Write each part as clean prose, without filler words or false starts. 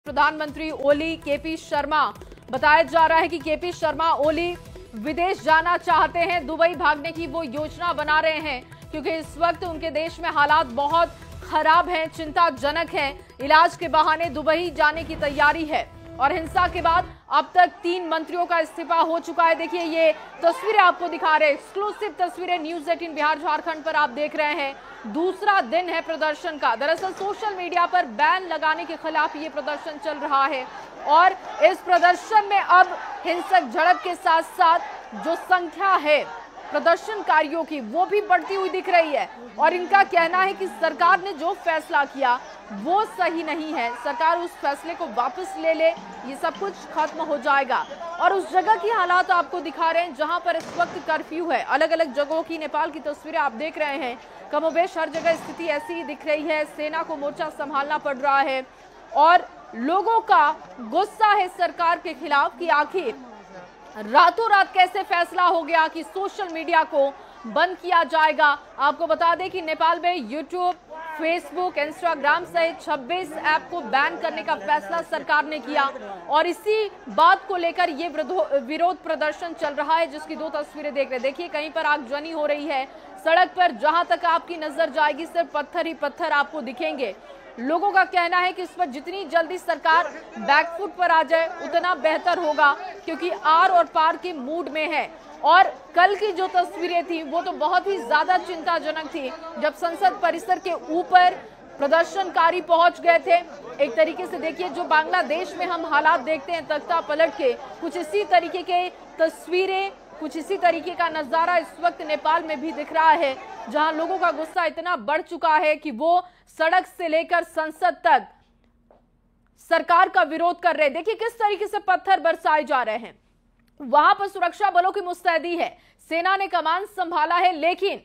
प्रधानमंत्री ओली केपी शर्मा, बताया जा रहा है कि केपी शर्मा ओली विदेश जाना चाहते हैं। दुबई भागने की वो योजना बना रहे हैं क्योंकि इस वक्त उनके देश में हालात बहुत खराब हैं, चिंताजनक हैं। इलाज के बहाने दुबई जाने की तैयारी है और हिंसा के बाद अब तक 3 मंत्रियों का इस्तीफा हो चुका है। देखिए ये तस्वीरें आपको दिखा रहे हैं, एक्सक्लूसिव तस्वीरें न्यूज़ 18 बिहार झारखंड पर आप देख रहे हैं। दूसरा दिन है प्रदर्शन का। दरअसल सोशल मीडिया पर बैन लगाने के खिलाफ ये प्रदर्शन चल रहा है और इस प्रदर्शन में अब हिंसक झड़प के साथ साथ जो संख्या है प्रदर्शनकारियों की वो भी बढ़ती हुई दिख रही है और इनका कहना है कि सरकार ने जो फैसला किया वो सही नहीं है, सरकार उस फैसले को वापस ले ले, ये सब कुछ खत्म हो जाएगा। और उस जगह की हालात आपको दिखा रहे हैं जहां पर इस वक्त कर्फ्यू है। अलग अलग जगहों की नेपाल की तस्वीरें आप देख रहे हैं। कमोबेश हर जगह स्थिति ऐसी ही दिख रही है। सेना को मोर्चा संभालना पड़ रहा है और लोगों का गुस्सा है सरकार के खिलाफ कि आखिर रातों रात कैसे फैसला हो गया कि सोशल मीडिया को बंद किया जाएगा। आपको बता दें कि नेपाल में यूट्यूब, फेसबुक, इंस्टाग्राम सहित 26 ऐप को बैन करने का फैसला सरकार ने किया और इसी बात को लेकर ये विरोध प्रदर्शन चल रहा है, जिसकी 2 तस्वीरें देख रहे हैं। देखिए कहीं पर आगजनी हो रही है, सड़क पर जहां तक आपकी नजर जाएगी सिर्फ पत्थर ही पत्थर आपको दिखेंगे। लोगों का कहना है कि इस पर जितनी जल्दी सरकार बैकफुट पर आ जाए उतना बेहतर होगा क्योंकि आर और पार के मूड में है। और कल की जो तस्वीरें थी वो तो बहुत ही ज्यादा चिंताजनक थी जब संसद परिसर के ऊपर प्रदर्शनकारी पहुंच गए थे। एक तरीके से देखिए जो बांग्लादेश में हम हालात देखते हैं तख्ता पलट के, कुछ इसी तरीके के तस्वीरें, कुछ इसी तरीके का नजारा इस वक्त नेपाल में भी दिख रहा है जहां लोगों का गुस्सा इतना बढ़ चुका है कि वो सड़क से लेकर संसद तक सरकार का विरोध कर रहे हैं। देखिए किस तरीके से पत्थर बरसाए जा रहे हैं। वहां पर सुरक्षा बलों की मुस्तैदी है, सेना ने कमान संभाला है, लेकिन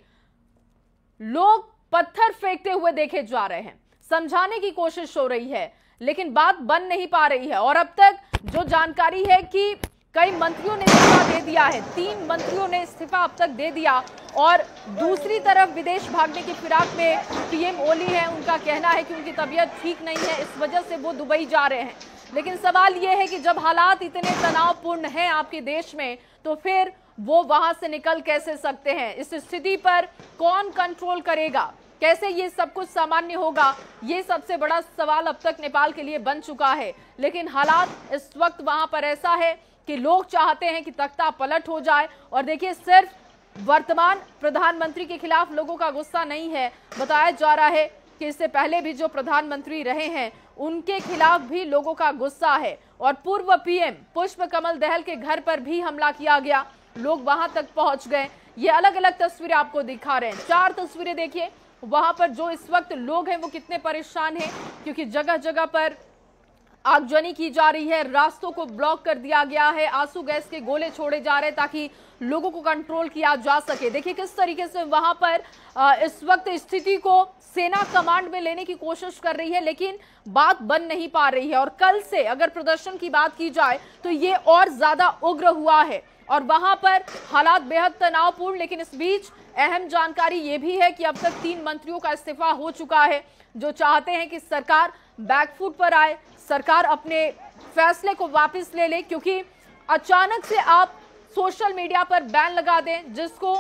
लोग पत्थर फेंकते हुए देखे जा रहे हैं। समझाने की कोशिश हो रही है लेकिन बात बन नहीं पा रही है। और अब तक जो जानकारी है कि कई मंत्रियों ने इस्तीफा दे दिया है, 3 मंत्रियों ने इस्तीफा अब तक दे दिया और दूसरी तरफ विदेश भागने की फिराक में पीएम ओली हैं। उनका कहना है कि उनकी तबीयत ठीक नहीं है, इस वजह से वो दुबई जा रहे हैं। लेकिन सवाल ये है कि जब हालात इतने तनावपूर्ण हैं आपके देश में तो फिर वो वहां से निकल कैसे सकते हैं। इस स्थिति पर कौन कंट्रोल करेगा, कैसे ये सब कुछ सामान्य होगा, ये सबसे बड़ा सवाल अब तक नेपाल के लिए बन चुका है। लेकिन हालात इस वक्त वहां पर ऐसा है कि लोग चाहते हैं कि तख्ता पलट हो जाए। और देखिए सिर्फ वर्तमान प्रधानमंत्री के खिलाफ लोगों का गुस्सा नहीं है, बताया जा रहा है कि इससे पहले भी जो प्रधानमंत्री रहे हैं उनके खिलाफ भी लोगों का गुस्सा है। और पूर्व पीएम पुष्प कमल दहल के घर पर भी हमला किया गया, लोग वहां तक पहुंच गए। ये अलग अलग तस्वीरें आपको दिखा रहे हैं। 4 तस्वीरें देखिए वहां पर जो इस वक्त लोग हैं वो कितने परेशान हैं क्योंकि जगह जगह पर आगजनी की जा रही है, रास्तों को ब्लॉक कर दिया गया है, आंसू गैस के गोले छोड़े जा रहे हैं ताकि लोगों को कंट्रोल किया जा सके। देखिए किस तरीके से वहां पर इस वक्त स्थिति को सेना कमांड में लेने की कोशिश कर रही है लेकिन बात बन नहीं पा रही है। और कल से अगर प्रदर्शन की बात की जाए तो ये और ज्यादा उग्र हुआ है और वहां पर हालात बेहद तनावपूर्ण। लेकिन इस बीच अहम जानकारी ये भी है कि अब तक 3 मंत्रियों का इस्तीफा हो चुका है जो चाहते हैं कि सरकार बैकफुट पर आए, सरकार अपने फैसले को वापस ले ले क्योंकि अचानक से आप सोशल मीडिया पर बैन लगा दें जिसको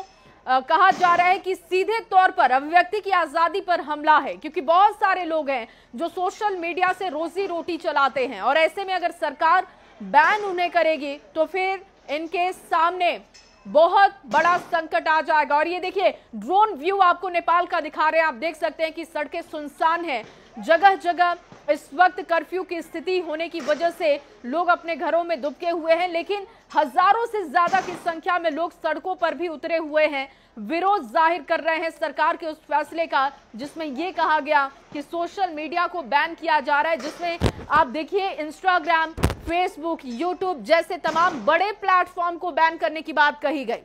कहा जा रहा है कि सीधे तौर पर अभिव्यक्ति की आजादी पर हमला है क्योंकि बहुत सारे लोग हैं जो सोशल मीडिया से रोजी रोटी चलाते हैं और ऐसे में अगर सरकार बैन उन्हें करेगी तो फिर इनके सामने बहुत बड़ा संकट आ जाएगा। और ये देखिए ड्रोन व्यू आपको नेपाल का दिखा रहे हैं, आप देख सकते हैं कि सड़कें सुनसान हैं, जगह जगह इस वक्त कर्फ्यू की स्थिति होने की वजह से लोग अपने घरों में दुबके हुए हैं लेकिन हजारों से ज्यादा की संख्या में लोग सड़कों पर भी उतरे हुए हैं, विरोध जाहिर कर रहे हैं सरकार के उस फैसले का जिसमें यह कहा गया कि सोशल मीडिया को बैन किया जा रहा है, जिसमें आप देखिए इंस्टाग्राम, फेसबुक, यूट्यूब जैसे तमाम बड़े प्लेटफॉर्म को बैन करने की बात कही गई।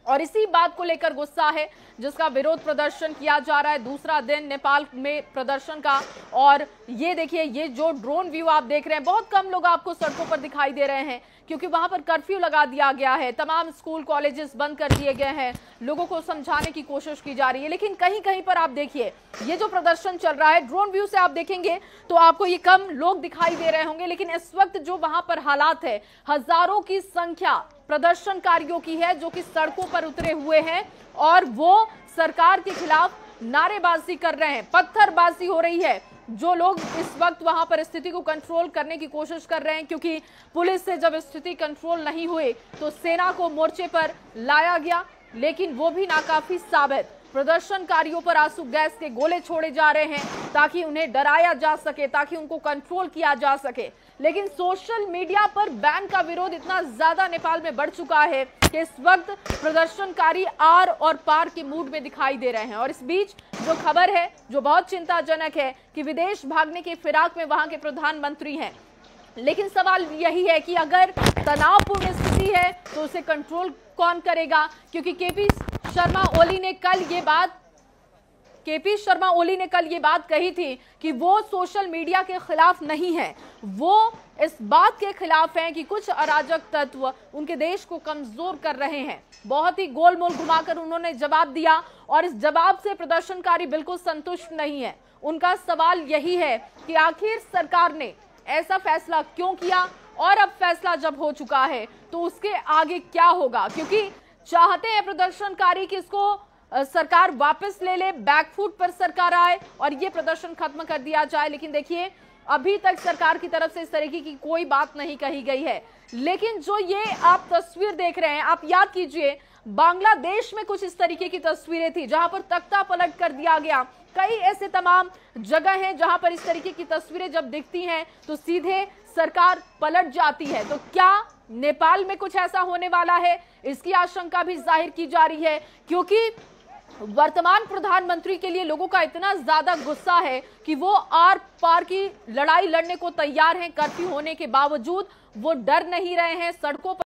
और इसी बात को लेकर गुस्सा है, जिसका विरोध प्रदर्शन किया जा रहा है। दूसरा दिन नेपाल में प्रदर्शन का। और ये देखिए, ये जो ड्रोन व्यू आप देख रहे हैं, बहुत कम लोग आपको सड़कों पर दिखाई दे रहे हैं क्योंकि वहां पर कर्फ्यू लगा दिया गया है। तमाम स्कूल कॉलेजेस बंद कर दिए गए हैं। लोगों को समझाने की कोशिश की जा रही है, लेकिन कहीं कहीं पर आप देखिए, ये जो प्रदर्शन चल रहा है, ड्रोन व्यू से आप देखेंगे तो आपको ये कम लोग दिखाई दे रहे होंगे, लेकिन इस वक्त जो वहां पर हालात है, हजारों की संख्या प्रदर्शनकारियों की है जो कि सड़कों पर उतरे हुए हैं और वो सरकार के खिलाफ नारेबाजी कर रहे हैं, पत्थरबाजी हो रही है। जो लोग इस वक्त वहां पर स्थिति को कंट्रोल करने की कोशिश कर रहे हैं, क्योंकि पुलिस से जब स्थिति कंट्रोल नहीं हुई तो सेना को मोर्चे पर लाया गया, लेकिन वो भी नाकाफी साबित। प्रदर्शनकारियों पर आंसू गैस के गोले छोड़े जा रहे हैं ताकि उन्हें डराया जा सके, ताकि उनको कंट्रोल किया जा सके। लेकिन सोशल मीडिया पर बैन का विरोध इतना ज्यादा नेपाल में बढ़ चुका है कि इस वक्त प्रदर्शनकारी आर और पार के मूड में दिखाई दे रहे हैं। और इस बीच जो खबर है, जो बहुत चिंताजनक है, कि विदेश भागने के फिराक में वहां के प्रधानमंत्री हैं। लेकिन सवाल यही है कि अगर तनावपूर्ण स्थिति है तो उसे कंट्रोल कौन करेगा? क्योंकि केपी शर्मा ओली ने कल ये बात कही थी कि वो सोशल मीडिया के खिलाफ नहीं है, वो इस बात के खिलाफ हैं कि कुछ अराजक तत्व उनके देश को कमजोर कर रहे हैं। बहुत ही गोलमोल घुमाकर उन्होंने जवाब दिया और इस जवाब से प्रदर्शनकारी बिल्कुल संतुष्ट नहीं है। उनका सवाल यही है कि आखिर सरकार ने ऐसा फैसला क्यों किया, और अब फैसला जब हो चुका है तो उसके आगे क्या होगा? क्योंकि चाहते हैं प्रदर्शनकारी कि इसको सरकार वापस ले ले, बैकफुट पर सरकार आए और ये प्रदर्शन खत्म कर दिया जाए। लेकिन देखिए, अभी तक सरकार की तरफ से इस तरीके की कोई बात नहीं कही गई है। लेकिन जो ये आप तस्वीर देख रहे हैं, आप याद कीजिए, बांग्लादेश में कुछ इस तरीके की तस्वीरें थी जहां पर तख्ता पलट कर दिया गया। कई ऐसे तमाम जगह हैं जहां पर इस तरीके की तस्वीरें जब दिखती हैं तो सीधे सरकार पलट जाती है। तो क्या नेपाल में कुछ ऐसा होने वाला है? इसकी आशंका भी जाहिर की जा रही है, क्योंकि वर्तमान प्रधानमंत्री के लिए लोगों का इतना ज्यादा गुस्सा है कि वो आर पार की लड़ाई लड़ने को तैयार हैं। कर्फ्यू होने के बावजूद वो डर नहीं रहे हैं, सड़कों पर